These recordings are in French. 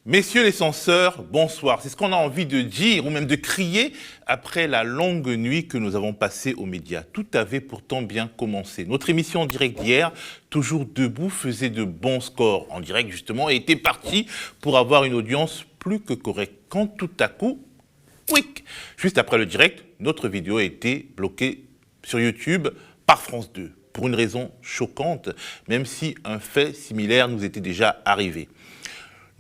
Messieurs les censeurs, bonsoir. C'est ce qu'on a envie de dire ou même de crier après la longue nuit que nous avons passée aux médias. Tout avait pourtant bien commencé. Notre émission en direct d'hier, Toujours debout, faisait de bons scores en direct justement et était partie pour avoir une audience plus que correcte. Quand tout à coup, quick, juste après le direct, notre vidéo a été bloquée sur YouTube par France 2 pour une raison choquante, même si un fait similaire nous était déjà arrivé.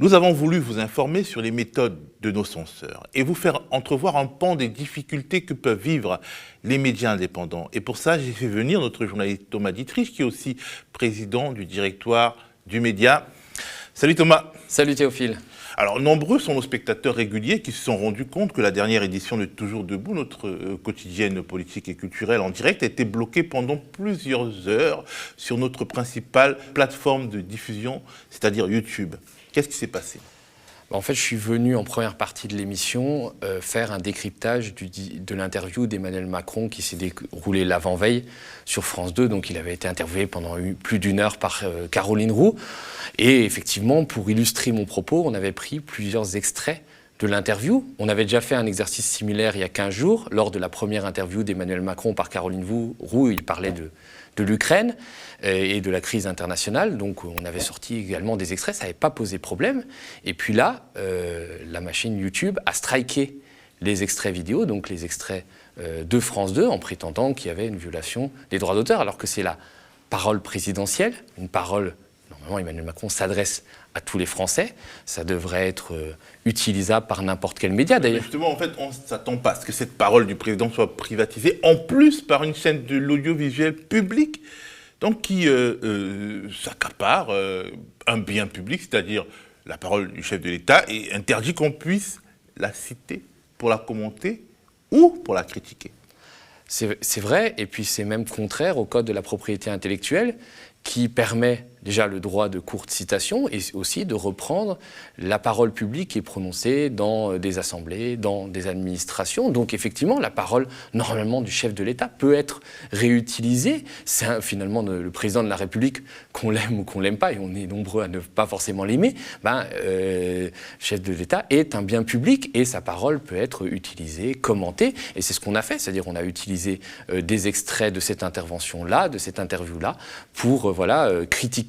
Nous avons voulu vous informer sur les méthodes de nos censeurs et vous faire entrevoir un pan des difficultés que peuvent vivre les médias indépendants. Et pour ça, j'ai fait venir notre journaliste Thomas Dietrich, qui est aussi président du directoire du média. Salut Thomas. Salut Théophile. Alors, nombreux sont nos spectateurs réguliers qui se sont rendus compte que la dernière édition de Toujours debout, notre quotidienne politique et culturelle en direct, a été bloquée pendant plusieurs heures sur notre principale plateforme de diffusion, c'est-à-dire YouTube. Qu'est-ce qui s'est passé ? En fait, je suis venu en première partie de l'émission faire un décryptage de l'interview d'Emmanuel Macron qui s'est déroulée l'avant-veille sur France 2. Donc, il avait été interviewé pendant plus d'une heure par Caroline Roux. Et effectivement, pour illustrer mon propos, on avait pris plusieurs extraits de l'interview. On avait déjà fait un exercice similaire il y a 15 jours, lors de la première interview d'Emmanuel Macron par Caroline Roux. Il parlait de l'Ukraine et de la crise internationale. Donc on avait sorti également des extraits, ça n'avait pas posé problème. Et puis là, la machine YouTube a striké les extraits vidéo, donc les extraits de France 2, en prétendant qu'il y avait une violation des droits d'auteur, alors que c'est la parole présidentielle, une parole, normalement Emmanuel Macron s'adresse à tous les Français, ça devrait être utilisable par n'importe quel média d'ailleurs. Justement, en fait, on ne s'attend pas à ce que cette parole du président soit privatisée, en plus par une chaîne de l'audiovisuel public, donc qui s'accapare un bien public, c'est-à-dire la parole du chef de l'État, et interdit qu'on puisse la citer pour la commenter ou pour la critiquer. C'est vrai, et puis c'est même contraire au code de la propriété intellectuelle qui permet déjà le droit de courte citation et aussi de reprendre la parole publique qui est prononcée dans des assemblées, dans des administrations. Donc effectivement, la parole normalement du chef de l'État peut être réutilisée. C'est finalement le président de la République, qu'on l'aime ou qu'on l'aime pas, et on est nombreux à ne pas forcément l'aimer, le chef de l'État est un bien public et sa parole peut être utilisée, commentée. Et c'est ce qu'on a fait, c'est-à-dire on a utilisé des extraits de cette intervention-là, de cette interview-là, pour critiquer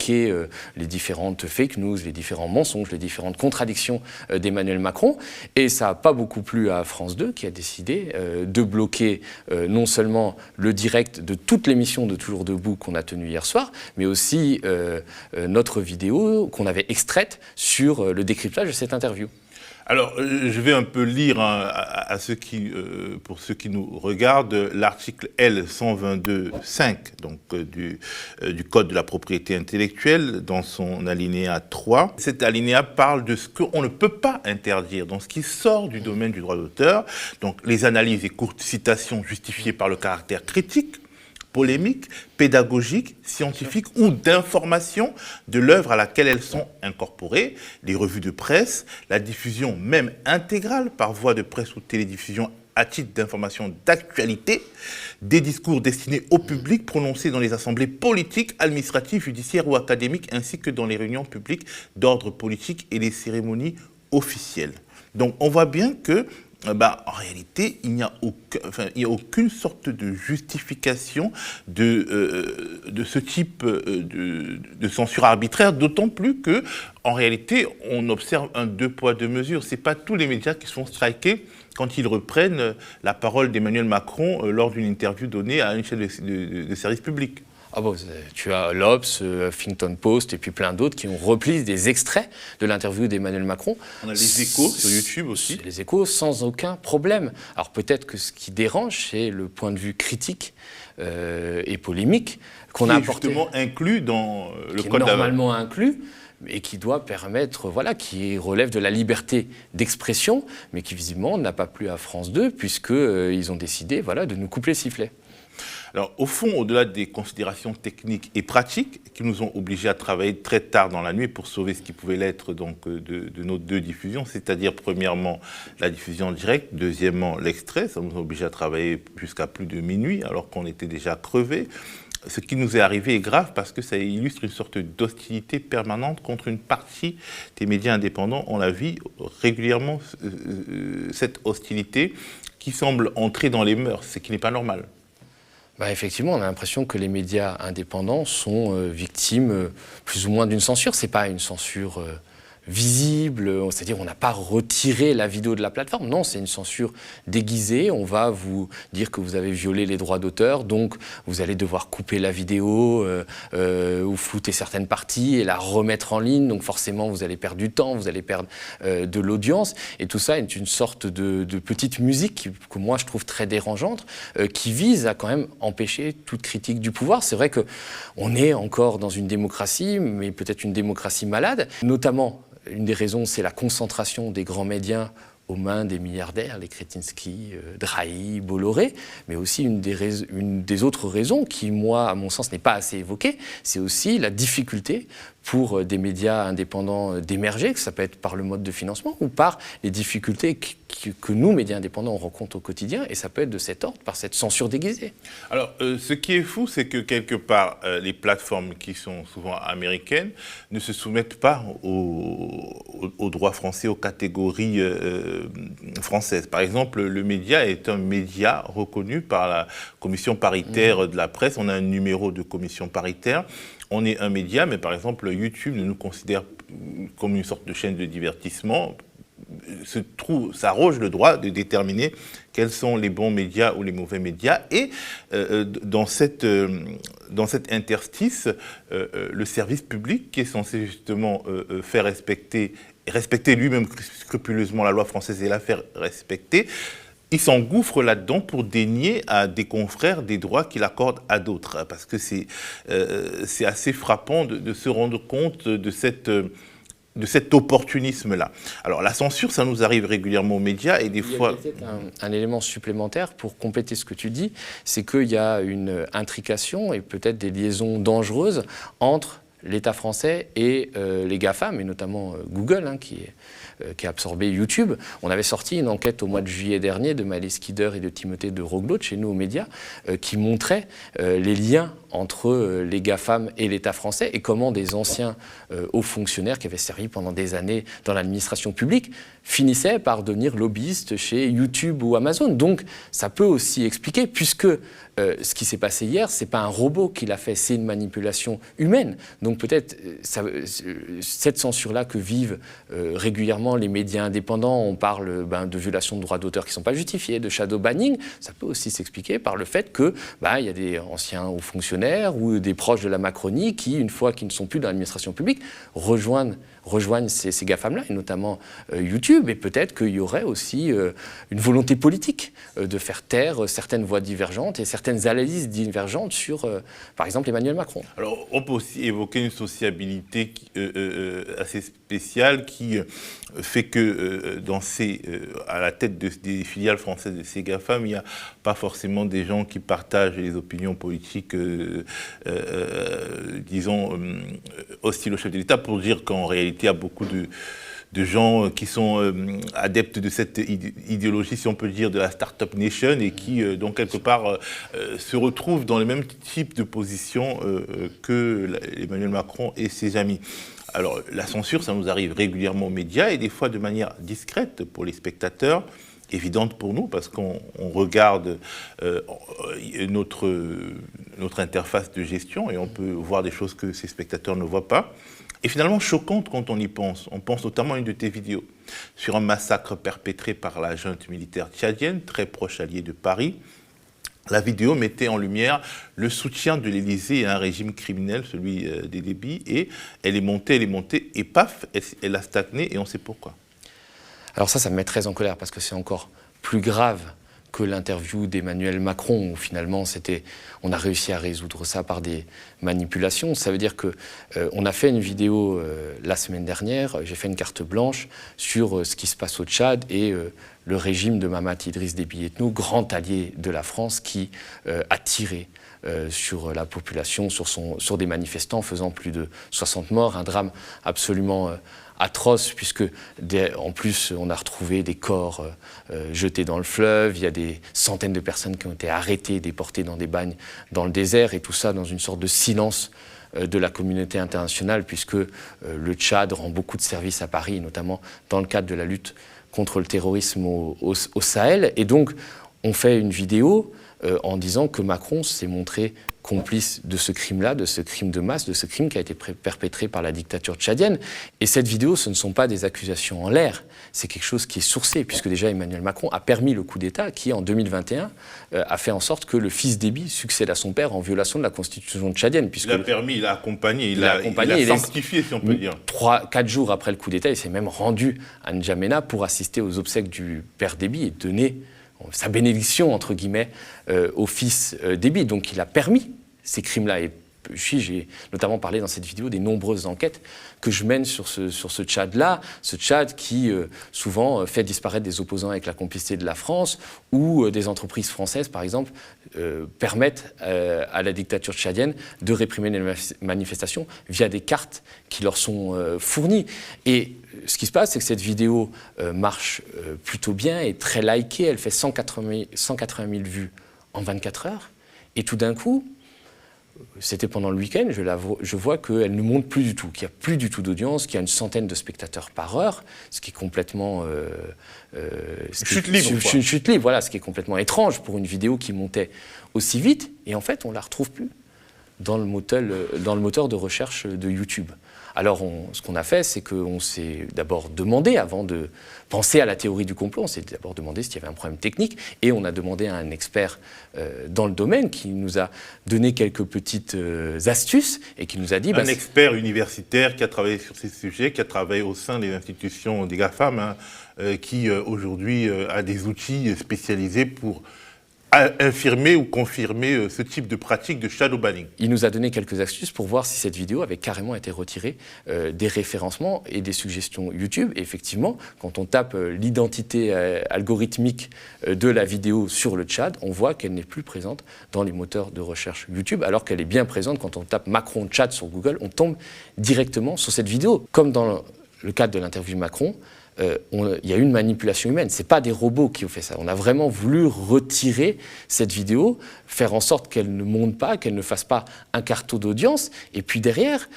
les différentes fake news, les différents mensonges, les différentes contradictions d'Emmanuel Macron. Et ça n'a pas beaucoup plu à France 2 qui a décidé de bloquer non seulement le direct de toute l'émission de Toujours debout qu'on a tenue hier soir, mais aussi notre vidéo qu'on avait extraite sur le décryptage de cette interview. Alors, je vais un peu lire pour ceux qui nous regardent, l'article L122.5 donc, du Code de la propriété intellectuelle dans son alinéa 3. Cet alinéa parle de ce qu'on ne peut pas interdire, donc ce qui sort du domaine du droit d'auteur, donc les analyses et courtes citations justifiées par le caractère critique, polémique, pédagogique, scientifique ou d'information de l'œuvre à laquelle elles sont incorporées, les revues de presse, la diffusion même intégrale par voie de presse ou télédiffusion à titre d'information d'actualité, des discours destinés au public prononcés dans les assemblées politiques, administratives, judiciaires ou académiques, ainsi que dans les réunions publiques d'ordre politique et les cérémonies officielles. Donc on voit bien que en réalité, il n'y a aucune sorte de justification de ce type de censure arbitraire, d'autant plus que, en réalité, on observe un deux poids, deux mesures. Ce n'est pas tous les médias qui sont strikés quand ils reprennent la parole d'Emmanuel Macron lors d'une interview donnée à une chaîne de service public. Ah bon, tu as l'Obs, Huffington Post et puis plein d'autres qui ont repris des extraits de l'interview d'Emmanuel Macron. On a les Échos sur YouTube aussi. Les Échos sans aucun problème. Alors peut-être que ce qui dérange, c'est le point de vue critique et polémique qu'on a apporté. Qui est justement inclus dans le code normalement inclus et qui doit permettre, qui relève de la liberté d'expression, mais qui visiblement n'a pas plu à France 2 puisqu'ils ont décidé de nous couper les sifflets. Alors, au fond, au-delà des considérations techniques et pratiques qui nous ont obligés à travailler très tard dans la nuit pour sauver ce qui pouvait l'être donc, de nos deux diffusions, c'est-à-dire premièrement la diffusion en direct, deuxièmement l'extrait, ça nous a obligés à travailler jusqu'à plus de minuit alors qu'on était déjà crevés. ce qui nous est arrivé est grave parce que ça illustre une sorte d'hostilité permanente contre une partie des médias indépendants. On la vit régulièrement, cette hostilité qui semble entrer dans les mœurs, ce qui n'est pas normal. Bah effectivement, on a l'impression que les médias indépendants sont victimes plus ou moins d'une censure. Ce n'est pas une censure visible, c'est-à-dire on n'a pas retiré la vidéo de la plateforme. Non, c'est une censure déguisée. On va vous dire que vous avez violé les droits d'auteur, donc vous allez devoir couper la vidéo ou flouter certaines parties et la remettre en ligne. Donc forcément, vous allez perdre du temps, vous allez perdre de l'audience. Et tout ça est une sorte de petite musique que moi je trouve très dérangeante, qui vise à quand même empêcher toute critique du pouvoir. C'est vrai qu'on est encore dans une démocratie, mais peut-être une démocratie malade, notamment. Une des raisons, c'est la concentration des grands médias aux mains des milliardaires, les Kretinsky, Drahi, Bolloré, mais aussi une des autres raisons qui, moi, à mon sens, n'est pas assez évoquée, c'est aussi la difficulté pour des médias indépendants d'émerger, que ça peut être par le mode de financement ou par les difficultés que nous, médias indépendants, on rencontre au quotidien, et ça peut être de cet ordre, par cette censure déguisée. Alors, ce qui est fou, c'est que quelque part, les plateformes qui sont souvent américaines ne se soumettent pas aux droits français, aux catégories françaises. Par exemple, le média est un média reconnu par la commission paritaire de la presse. On a un numéro de commission paritaire. On est un média, mais par exemple, YouTube ne nous considère comme une sorte de chaîne de divertissement. S'arroge le droit de déterminer quels sont les bons médias ou les mauvais médias. Et dans cet interstice, le service public, qui est censé justement faire respecter lui-même scrupuleusement la loi française et la faire respecter, il s'engouffre là-dedans pour dénier à des confrères des droits qu'il accorde à d'autres. Parce que c'est assez frappant de se rendre compte de cet opportunisme-là. Alors la censure, ça nous arrive régulièrement aux médias et des fois... Il y a peut-être un élément supplémentaire pour compléter ce que tu dis, c'est qu'il y a une intrication et peut-être des liaisons dangereuses entre l'État français et les GAFAM, et notamment Google, qui a absorbé YouTube. On avait sorti une enquête au mois de juillet dernier de Maëlys Skider et de Timothée de Roglot, chez nous aux médias, qui montrait les liens entre les GAFAM et l'État français et comment des anciens hauts fonctionnaires qui avaient servi pendant des années dans l'administration publique finissaient par devenir lobbyistes chez YouTube ou Amazon. Donc ça peut aussi expliquer, puisque ce qui s'est passé hier, ce n'est pas un robot qui l'a fait, c'est une manipulation humaine. Donc peut-être cette censure-là que vivent régulièrement les médias indépendants, on parle de violations de droits d'auteur qui ne sont pas justifiées, de shadow banning, ça peut aussi s'expliquer par le fait qu'il y a des anciens hauts fonctionnaires ou des proches de la Macronie qui, une fois qu'ils ne sont plus dans l'administration publique, rejoignent ces GAFAM-là, et notamment YouTube. Et peut-être qu'il y aurait aussi une volonté politique de faire taire certaines voix divergentes et certaines analyses divergentes sur, par exemple, Emmanuel Macron. Alors, on peut aussi évoquer une sociabilité assez spéciale qui fait que à la tête des filiales françaises de ces GAFAM, il n'y a pas forcément des gens qui partagent les opinions politiques, disons, hostiles au chef de l'État, pour dire qu'en réalité, il y a beaucoup de gens qui sont adeptes de cette idéologie, si on peut dire, de la Startup Nation, et qui, donc, quelque part, se retrouvent dans le même type de position que Emmanuel Macron et ses amis. Alors, la censure, ça nous arrive régulièrement aux médias, et des fois de manière discrète pour les spectateurs, évidente pour nous, parce qu'on regarde notre interface de gestion, et on peut voir des choses que ces spectateurs ne voient pas. Et finalement choquante quand on y pense. On pense notamment à une de tes vidéos sur un massacre perpétré par la junte militaire tchadienne, très proche alliée de Paris. La vidéo mettait en lumière le soutien de l'Élysée à un régime criminel, celui des Déby, et elle est montée, et paf, elle a stagné, et on sait pourquoi. Alors ça me met très en colère, parce que c'est encore plus grave que l'interview d'Emmanuel Macron, où finalement on a réussi à résoudre ça par des manipulations. Ça veut dire qu'on a fait une vidéo la semaine dernière, j'ai fait une carte blanche sur ce qui se passe au Tchad et le régime de Mahamat Idriss Déby Itno, grand allié de la France, qui a tiré sur la population, sur des manifestants, faisant plus de 60 morts, un drame absolument atroce, puisque en plus on a retrouvé des corps jetés dans le fleuve, il y a des centaines de personnes qui ont été arrêtées, déportées dans des bagnes dans le désert, et tout ça dans une sorte de silence de la communauté internationale, puisque le Tchad rend beaucoup de services à Paris, notamment dans le cadre de la lutte contre le terrorisme au Sahel. Et donc, on fait une vidéo en disant que Macron s'est montré complice de ce crime-là, de ce crime de masse, de ce crime qui a été perpétré par la dictature tchadienne. Et cette vidéo, ce ne sont pas des accusations en l'air, c'est quelque chose qui est sourcé, puisque déjà Emmanuel Macron a permis le coup d'État qui, en 2021, a fait en sorte que le fils Déby succède à son père en violation de la constitution tchadienne. Il a permis, il a accompagné, il a sanctifié, si on peut dire. 3-4 jours après le coup d'État, il s'est même rendu à N'Djamena pour assister aux obsèques du père Déby et donner sa bénédiction, entre guillemets, au fils Déby. Donc il a permis ces crimes-là. Et j'ai notamment parlé dans cette vidéo des nombreuses enquêtes que je mène sur ce Tchad-là, ce Tchad qui souvent fait disparaître des opposants avec la complicité de la France, ou des entreprises françaises, par exemple, permettent à la dictature tchadienne de réprimer les manifestations via des cartes qui leur sont fournies. Et ce qui se passe, c'est que cette vidéo marche plutôt bien, est très likée, elle fait 180 000 vues en 24 heures, et tout d'un coup, c'était pendant le week-end, je vois qu'elle ne monte plus du tout, qu'il n'y a plus du tout d'audience, qu'il y a une centaine de spectateurs par heure, ce qui est complètement... chute libre. Une chute libre, voilà, ce qui est complètement étrange pour une vidéo qui montait aussi vite, et en fait, on ne la retrouve plus dans le moteur de recherche de YouTube. Alors, ce qu'on a fait, c'est qu'on s'est d'abord demandé, avant de penser à la théorie du complot, on s'est d'abord demandé s'il y avait un problème technique, et on a demandé à un expert dans le domaine qui nous a donné quelques petites astuces, et qui nous a dit... Un expert universitaire qui a travaillé sur ces sujets, qui a travaillé au sein des institutions des GAFAM, qui aujourd'hui a des outils spécialisés pour infirmer ou confirmer ce type de pratique de shadow banning. Il nous a donné quelques astuces pour voir si cette vidéo avait carrément été retirée des référencements et des suggestions YouTube. Et effectivement, quand on tape l'identité algorithmique de la vidéo sur le Tchad, on voit qu'elle n'est plus présente dans les moteurs de recherche YouTube, alors qu'elle est bien présente quand on tape Macron Tchad sur Google, on tombe directement sur cette vidéo. Comme dans le cadre de l'interview de Macron, il y a eu une manipulation humaine. Ce n'est pas des robots qui ont fait ça. On a vraiment voulu retirer cette vidéo, faire en sorte qu'elle ne monte pas, qu'elle ne fasse pas un carton d'audience, et puis derrière,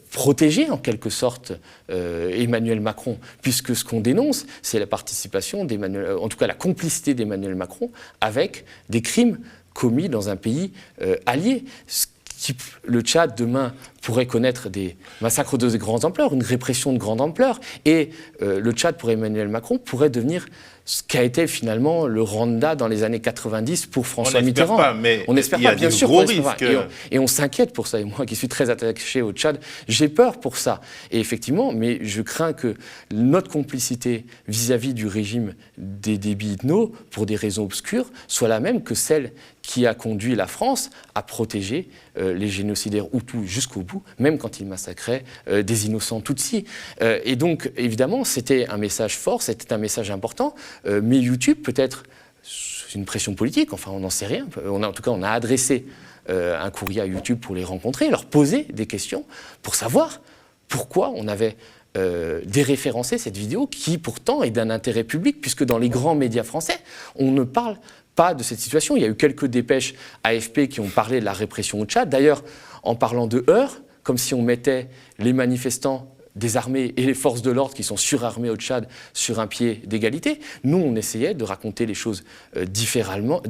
protéger en quelque sorte Emmanuel Macron, puisque ce qu'on dénonce, c'est la participation d'Emmanuel, en tout cas la complicité d'Emmanuel Macron avec des crimes commis dans un pays allié. Le Tchad, demain, pourrait connaître des massacres de grande ampleur, une répression de grande ampleur, et le Tchad, pour Emmanuel Macron, pourrait devenir ce qu'a été finalement le Rwanda dans les années 90 pour François Mitterrand. On n'espère pas, mais il y a des gros risques. Et on s'inquiète pour ça, et moi qui suis très attaché au Tchad, j'ai peur pour ça. Et effectivement, mais je crains que notre complicité vis-à-vis du régime des Déby Itno, pour des raisons obscures, soit la même que celle qui a conduit la France à protéger les génocidaires Hutus jusqu'au bout, même quand ils massacraient des innocents Tutsis. Et donc, évidemment, c'était un message fort, c'était un message important, mais YouTube, peut-être, c'est une pression politique, enfin, on n'en sait rien. En tout cas, on a adressé un courrier à YouTube pour les rencontrer, leur poser des questions pour savoir pourquoi on avait déréférencé cette vidéo qui, pourtant, est d'un intérêt public, puisque dans les grands médias français, on ne parle pas de cette situation. Il y a eu quelques dépêches AFP qui ont parlé de la répression au Tchad. D'ailleurs, en parlant de heurts, comme si on mettait les manifestants désarmés et les forces de l'ordre qui sont surarmées au Tchad sur un pied d'égalité. Nous, on essayait de raconter les choses différemment,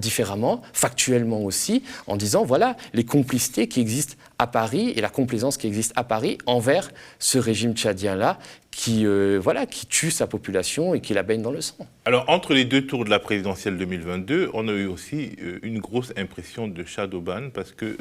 factuellement aussi, en disant, voilà, les complicités qui existent à Paris et la complaisance qui existe à Paris envers ce régime tchadien-là qui tue sa population et qui la baigne dans le sang. Alors, entre les deux tours de la présidentielle 2022, on a eu aussi une grosse impression de shadowban parce que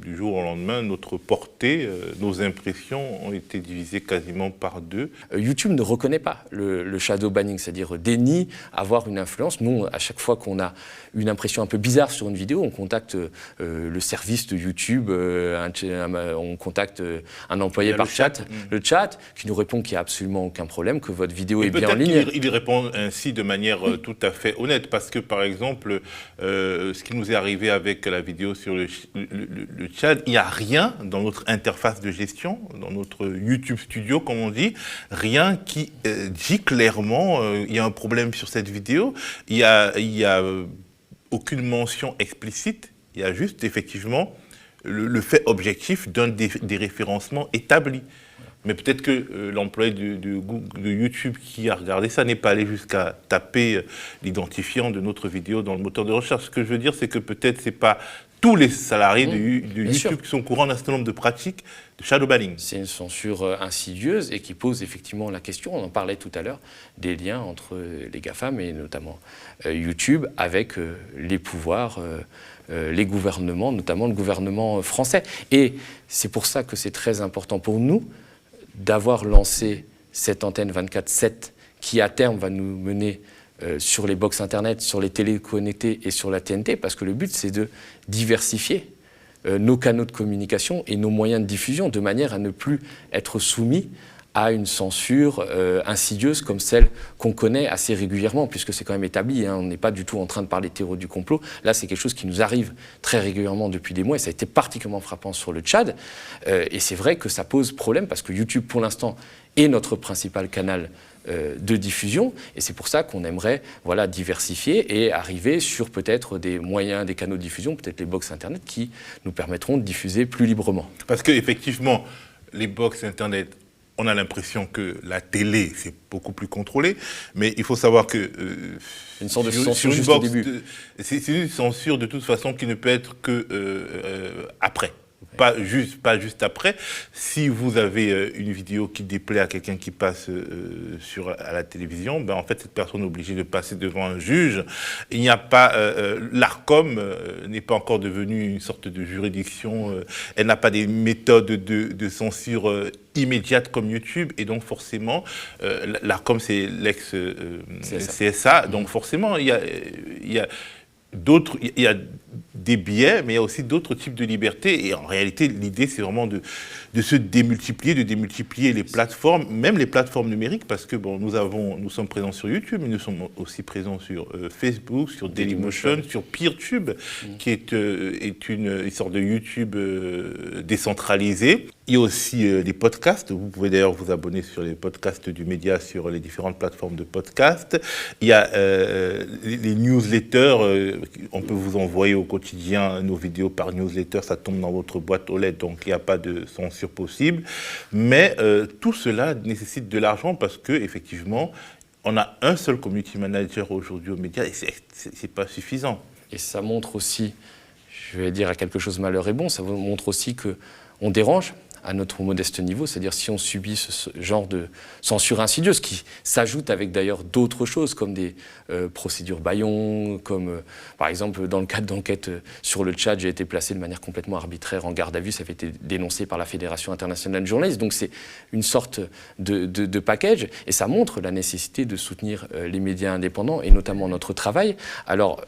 du jour au lendemain, notre portée, nos impressions ont été divisées quasiment par deux. YouTube ne reconnaît pas le shadowbanning, c'est-à-dire dénie avoir une influence. Nous, à chaque fois qu'on a une impression un peu bizarre sur une vidéo, on contacte le service de YouTube, un on contacte un employé par chat, le chat, qui nous répond qu'il n'y a absolument aucun problème, que votre vidéo est bien en ligne. Il répond ainsi de manière tout à fait honnête, parce que par exemple, ce qui nous est arrivé avec la vidéo sur le chat, il n'y a rien dans notre interface de gestion, dans notre YouTube Studio, comme on dit, rien qui dit clairement il y a un problème sur cette vidéo. Il y a aucune mention explicite, il y a juste effectivement le fait objectif d'un des référencements établis. Mais peut-être que l'employé de YouTube qui a regardé ça n'est pas allé jusqu'à taper l'identifiant de notre vidéo dans le moteur de recherche. Ce que je veux dire, c'est que peut-être ce n'est pas tous les salariés de YouTube qui sont au courant d'un certain nombre de pratiques de shadowbanning. C'est une censure insidieuse et qui pose effectivement la question, on en parlait tout à l'heure, des liens entre les GAFAM et notamment YouTube avec les pouvoirs, les gouvernements, notamment le gouvernement français. Et c'est pour ça que c'est très important pour nous d'avoir lancé cette antenne 24/7 qui à terme va nous mener sur les box internet, sur les télés connectées et sur la TNT, parce que le but c'est de diversifier nos canaux de communication et nos moyens de diffusion de manière à ne plus être soumis à une censure insidieuse comme celle qu'on connaît assez régulièrement, puisque c'est quand même établi, hein, on n'est pas du tout en train de parler de théorie du complot. Là, c'est quelque chose qui nous arrive très régulièrement depuis des mois, et ça a été particulièrement frappant sur le Tchad. Et c'est vrai que ça pose problème, parce que YouTube, pour l'instant, est notre principal canal de diffusion, et c'est pour ça qu'on aimerait diversifier et arriver sur peut-être des moyens, des canaux de diffusion, peut-être les box Internet, qui nous permettront de diffuser plus librement. Parce qu'effectivement, les box Internet, on a l'impression que la télé, c'est beaucoup plus contrôlé, mais il faut savoir que une sorte de censure juste au début. C'est une censure de toute façon qui ne peut être que après. Pas juste après. Si vous avez une vidéo qui déplaît à quelqu'un qui passe à la télévision, ben en fait cette personne est obligée de passer devant un juge. Il n'y a pas l'Arcom n'est pas encore devenue une sorte de juridiction. Elle n'a pas des méthodes de censure immédiate comme YouTube, et donc forcément l'Arcom c'est l'ex CSA, donc forcément il y a des biais, mais il y a aussi d'autres types de libertés. Et en réalité, l'idée, c'est vraiment de se démultiplier, de démultiplier les plateformes, même les plateformes numériques, parce que bon, nous sommes présents sur YouTube, mais nous sommes aussi présents sur Facebook, sur Dailymotion, sur Peertube, qui est une sorte de YouTube décentralisé. Il y a aussi les podcasts. Vous pouvez d'ailleurs vous abonner sur les podcasts du média sur les différentes plateformes de podcasts. Il y a les newsletters. On peut vous envoyer au quotidien nos vidéos par newsletter. Ça tombe dans votre boîte aux lettres, donc il n'y a pas de censure possible. Mais tout cela nécessite de l'argent, parce qu'effectivement, on a un seul community manager aujourd'hui aux médias, et c'est pas suffisant. Et ça montre aussi, je vais dire à quelque chose malheur et bon, ça montre aussi qu'on dérange à notre modeste niveau, c'est-à-dire si on subit ce genre de censure insidieuse qui s'ajoute avec d'ailleurs d'autres choses comme des procédures bâillons, comme par exemple dans le cadre d'enquête sur le Tchad, j'ai été placé de manière complètement arbitraire en garde à vue, ça avait été dénoncé par la Fédération internationale de journalistes, donc c'est une sorte de package, et ça montre la nécessité de soutenir les médias indépendants et notamment notre travail. Alors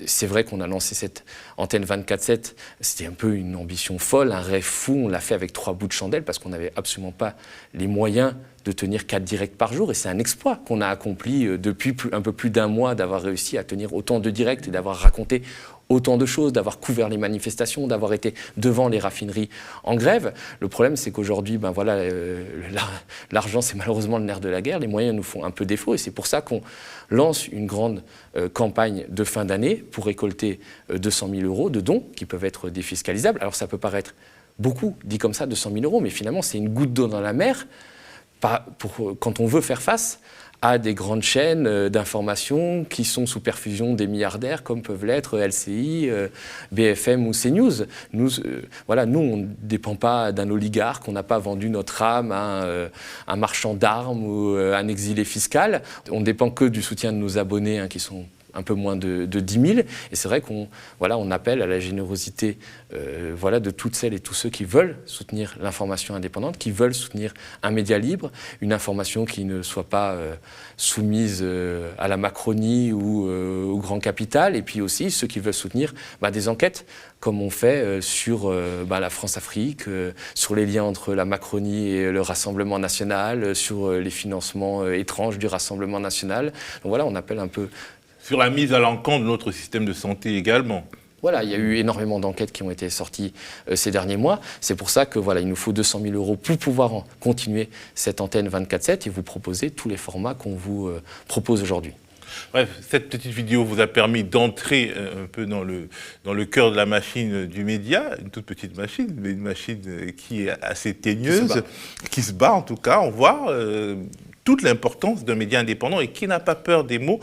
c'est vrai qu'on a lancé cette antenne 24/7, c'était un peu une ambition folle, un rêve fou, on l'a fait avec 3 bouts de chandelle parce qu'on n'avait absolument pas les moyens de tenir 4 directs par jour, et c'est un exploit qu'on a accompli depuis un peu plus d'un mois, d'avoir réussi à tenir autant de directs et d'avoir raconté autant de choses, d'avoir couvert les manifestations, d'avoir été devant les raffineries en grève. Le problème, c'est qu'aujourd'hui, l'argent, c'est malheureusement le nerf de la guerre, les moyens nous font un peu défaut, et c'est pour ça qu'on lance une grande campagne de fin d'année pour récolter 200 000 € de dons qui peuvent être défiscalisables. Alors ça peut paraître beaucoup, dit comme ça, 200 000 €, mais finalement, c'est une goutte d'eau dans la mer quand on veut faire face à des grandes chaînes d'information qui sont sous perfusion des milliardaires, comme peuvent l'être LCI, BFM ou CNews. Nous, on ne dépend pas d'un oligarque, on n'a pas vendu notre âme à un marchand d'armes ou un exilé fiscal. On ne dépend que du soutien de nos abonnés, qui sont un peu moins de 10 000. Et c'est vrai qu'on on appelle à la générosité de toutes celles et tous ceux qui veulent soutenir l'information indépendante, qui veulent soutenir un média libre, une information qui ne soit pas soumise à la Macronie ou au grand capital, et puis aussi ceux qui veulent soutenir des enquêtes, comme on fait sur la France-Afrique, sur les liens entre la Macronie et le Rassemblement national, sur les financements étranges du Rassemblement national. Donc voilà, on appelle un peu... Sur la mise à l'encontre de notre système de santé également. Voilà, il y a eu énormément d'enquêtes qui ont été sorties ces derniers mois. C'est pour ça que il nous faut 200 000 € pour pouvoir continuer cette antenne 24/7 et vous proposer tous les formats qu'on vous propose aujourd'hui. Bref, cette petite vidéo vous a permis d'entrer un peu dans le cœur de la machine du média, une toute petite machine, mais une machine qui est assez teigneuse, qui se bat en tout cas. On voit toute l'importance d'un média indépendant et qui n'a pas peur des mots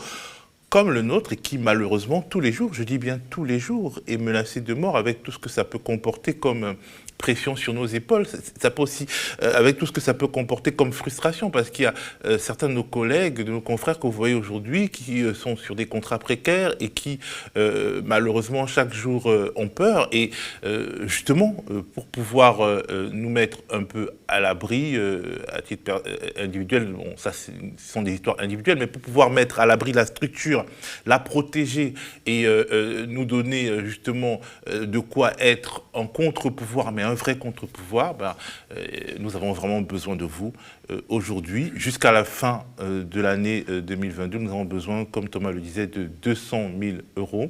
comme le nôtre et qui malheureusement tous les jours, je dis bien tous les jours, est menacé de mort avec tout ce que ça peut comporter comme pression sur nos épaules, ça peut aussi, avec tout ce que ça peut comporter comme frustration, parce qu'il y a certains de nos collègues, de nos confrères que vous voyez aujourd'hui qui sont sur des contrats précaires et qui malheureusement chaque jour ont peur. Et justement, pour pouvoir nous mettre un peu à l'abri, à titre individuel, bon, ça ce sont des histoires individuelles, mais pour pouvoir mettre à l'abri la structure, la protéger et nous donner justement de quoi être en contre-pouvoir, mais un vrai contre-pouvoir, nous avons vraiment besoin de vous. Aujourd'hui, jusqu'à la fin de l'année 2022, nous avons besoin, comme Thomas le disait, de 200 000 €.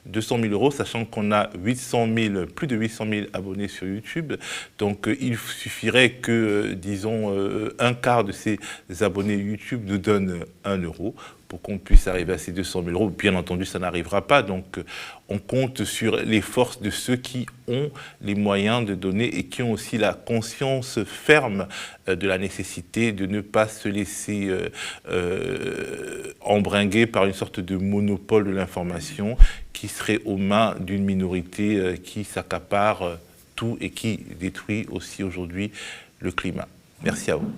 200 000 €, sachant qu'on a plus de 800 000 abonnés sur YouTube. Donc il suffirait que, disons, un quart de ces abonnés YouTube nous donnent 1 € pour qu'on puisse arriver à ces 200 000 €. Bien entendu, ça n'arrivera pas. Donc, on compte sur les forces de ceux qui ont les moyens de donner et qui ont aussi la conscience ferme de la nécessité de ne pas se laisser embringuer par une sorte de monopole de l'information qui serait aux mains d'une minorité qui s'accapare tout et qui détruit aussi aujourd'hui le climat. Merci à vous.